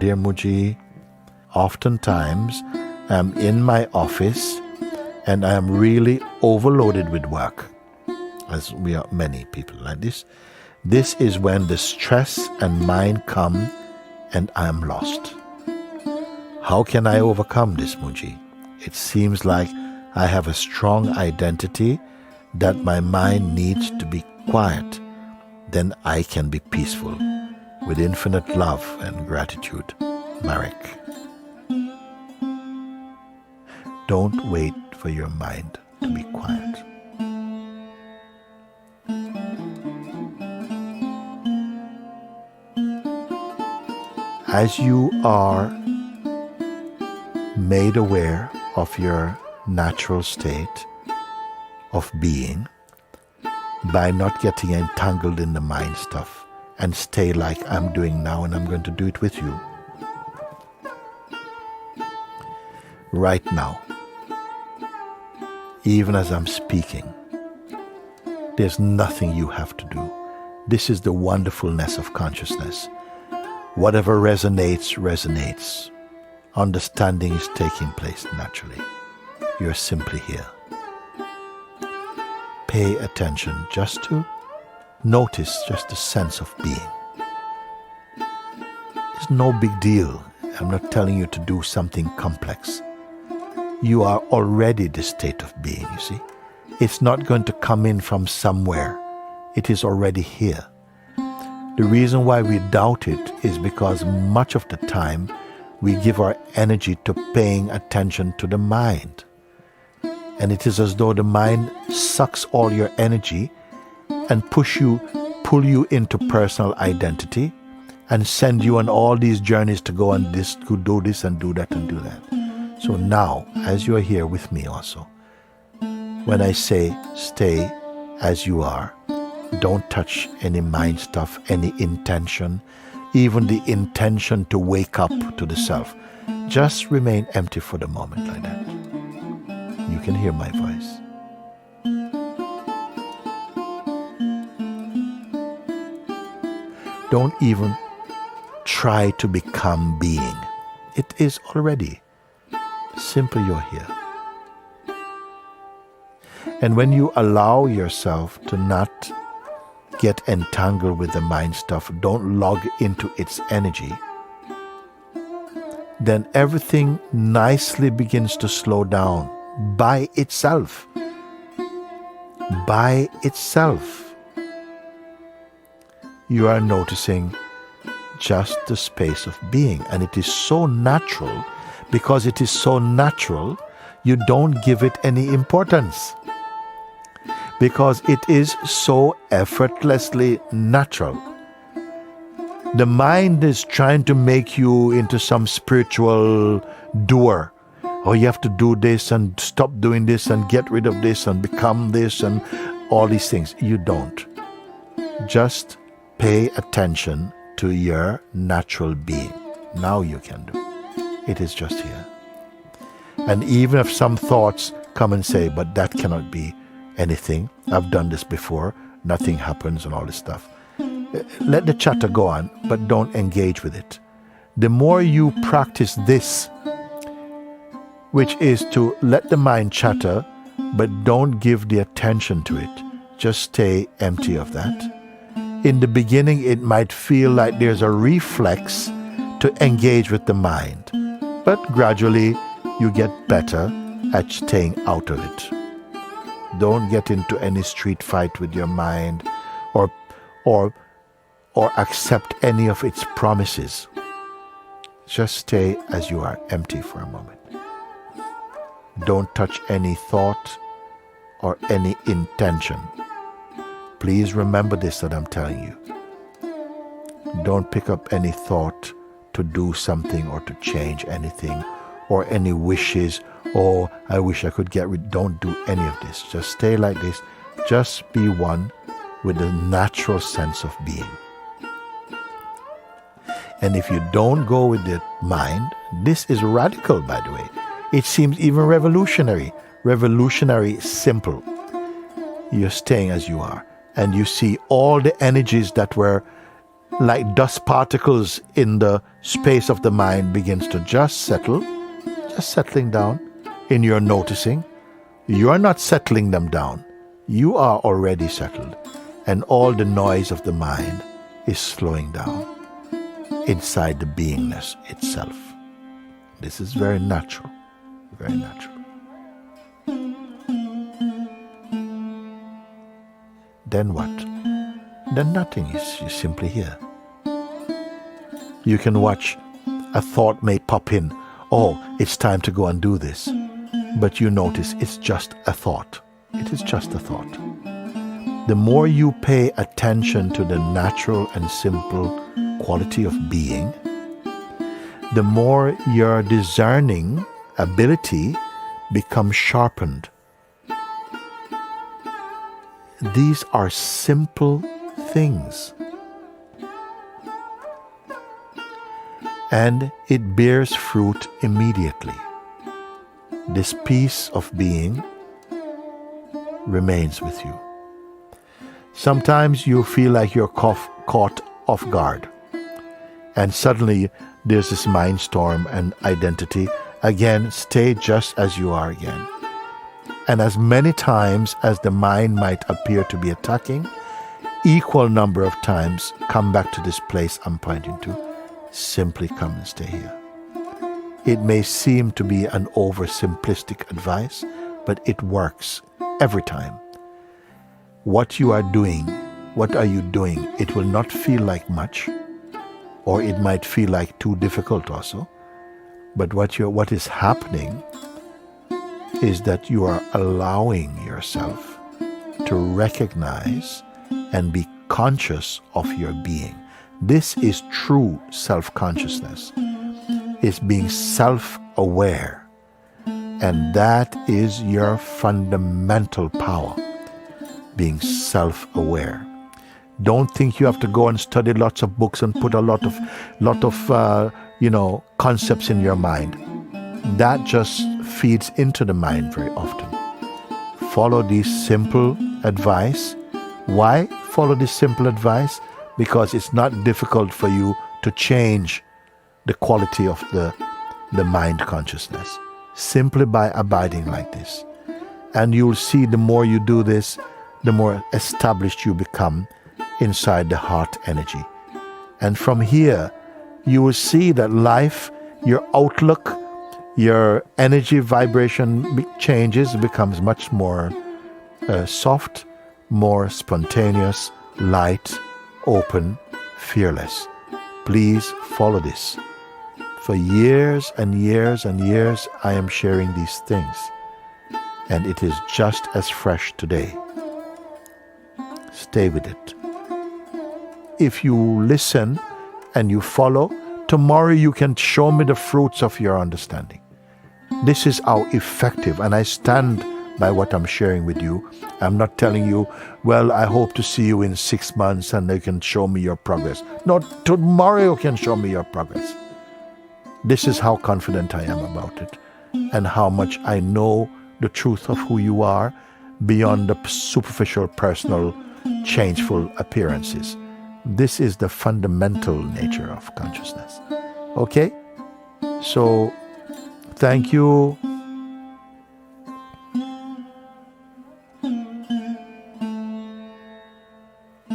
Dear Mooji, oftentimes I'm in my office and I am really overloaded with work, as we are many people like this. This is when the stress and mind come and I am lost. How can I overcome this, Mooji? It seems like I have a strong identity that my mind needs to be quiet. Then I can be peaceful. With infinite love and gratitude, Marek. Don't wait for your mind to be quiet. As you are made aware of your natural state of being, by not getting entangled in the mind stuff, and stay like I'm doing now, and I'm going to do it with you. Right now, even as I'm speaking, there's nothing you have to do. This is the wonderfulness of consciousness. Whatever resonates, resonates. Understanding is taking place naturally. You're simply here. Pay attention just to notice just the sense of being. It's no big deal. I'm not telling you to do something complex. You are already the state of being, you see. It's not going to come in from somewhere. It is already here. The reason why we doubt it is because much of the time we give our energy to paying attention to the mind. And it is as though the mind sucks all your energy and pull you into personal identity and send you on all these journeys to go and do this and do that and do that. So now, as you are here with me also, when I say stay as you are, don't touch any mind stuff, any intention, even the intention to wake up to the self. Just remain empty for the moment like that. You can hear my voice. Don't even try to become being. It is already. Simply you're here. And when you allow yourself to not get entangled with the mind stuff, don't log into its energy, then everything nicely begins to slow down by itself. By itself. You are noticing just the space of being, and it is so natural. Because it is so natural, you don't give it any importance. Because it is so effortlessly natural. The mind is trying to make you into some spiritual doer. Oh, you have to do this and stop doing this and get rid of this and become this and all these things. You don't. Just pay attention to your natural being. Now you can do. It is just here. And even if some thoughts come and say, but that cannot be anything, I've done this before, nothing happens and all this stuff. Let the chatter go on, but don't engage with it. The more you practice this, which is to let the mind chatter, but don't give the attention to it, just stay empty of that. In the beginning, it might feel like there's a reflex to engage with the mind. But gradually, you get better at staying out of it. Don't get into any street fight with your mind or accept any of its promises. Just stay as you are, empty for a moment. Don't touch any thought or any intention. Please remember this that I'm telling you. Don't pick up any thought to do something or to change anything or any wishes. Oh, I wish I could get rid. Don't do any of this. Just stay like this. Just be one with the natural sense of being. And if you don't go with the mind, this is radical, by the way. It seems even revolutionary. Revolutionary, simple. You're staying as you are. And you see all the energies that were like dust particles in the space of the mind, begins to just settling down in your noticing. You are not settling them down. You are already settled, and all the noise of the mind is slowing down inside the beingness itself. This is very natural, very natural. Then what? Then nothing. You simply here. You can watch. A thought may pop in. Oh, it's time to go and do this. But you notice it's just a thought. It is just a thought. The more you pay attention to the natural and simple quality of being, the more your discerning ability becomes sharpened. These are simple things. And it bears fruit immediately. This piece of being remains with you. Sometimes you feel like you're caught off guard, and suddenly there's this mind storm and identity. Again, stay just as you are again. And as many times as the mind might appear to be attacking, equal number of times come back to this place I'm pointing to. Simply come and stay here. It may seem to be an oversimplistic advice, but it works every time. What you are doing, what are you doing? It will not feel like much, or it might feel like too difficult also. But what is happening is that you are allowing yourself to recognize and be conscious of your being. This is true self-consciousness. It's being self-aware. And that is your fundamental power, being self-aware. Don't think you have to go and study lots of books and put a lot of concepts in your mind. That just feeds into the mind very often. Follow this simple advice. Why follow this simple advice? Because it's not difficult for you to change the quality of the mind consciousness, simply by abiding like this. And you'll see the more you do this, the more established you become inside the heart energy. And from here, you will see that life, your outlook, your energy vibration changes, becomes much more soft, more spontaneous, light, open, fearless. Please follow this. For years and years and years, I am sharing these things, and it is just as fresh today. Stay with it. If you listen and you follow, tomorrow you can show me the fruits of your understanding. This is how effective, and I stand by what I'm sharing with you. I'm not telling you, well, I hope to see you in 6 months and you can show me your progress. No, tomorrow you can show me your progress. This is how confident I am about it, and how much I know the truth of who you are beyond the superficial, personal, changeful appearances. This is the fundamental nature of consciousness. Okay? So, thank you.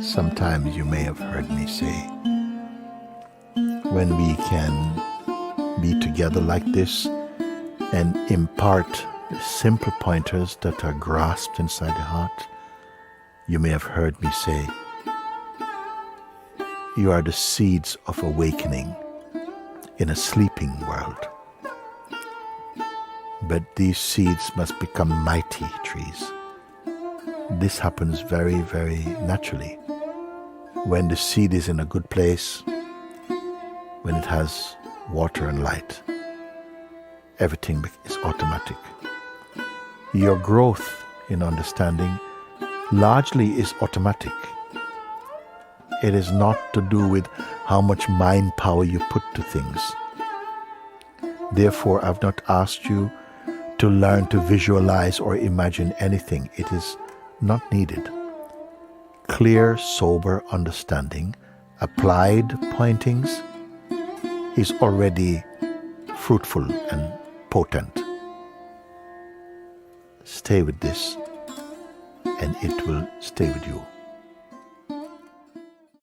Sometimes you may have heard me say, when we can be together like this and impart simple pointers that are grasped inside the heart, you may have heard me say, you are the seeds of awakening in a sleeping world. But these seeds must become mighty trees. This happens very, very naturally. When the seed is in a good place, when it has water and light, everything is automatic. Your growth in understanding largely is automatic. It is not to do with how much mind power you put to things. Therefore, I've not asked you to learn to visualize or imagine anything. It is not needed. Clear, sober understanding applied pointings is already fruitful and potent. Stay with this, and it will stay with you.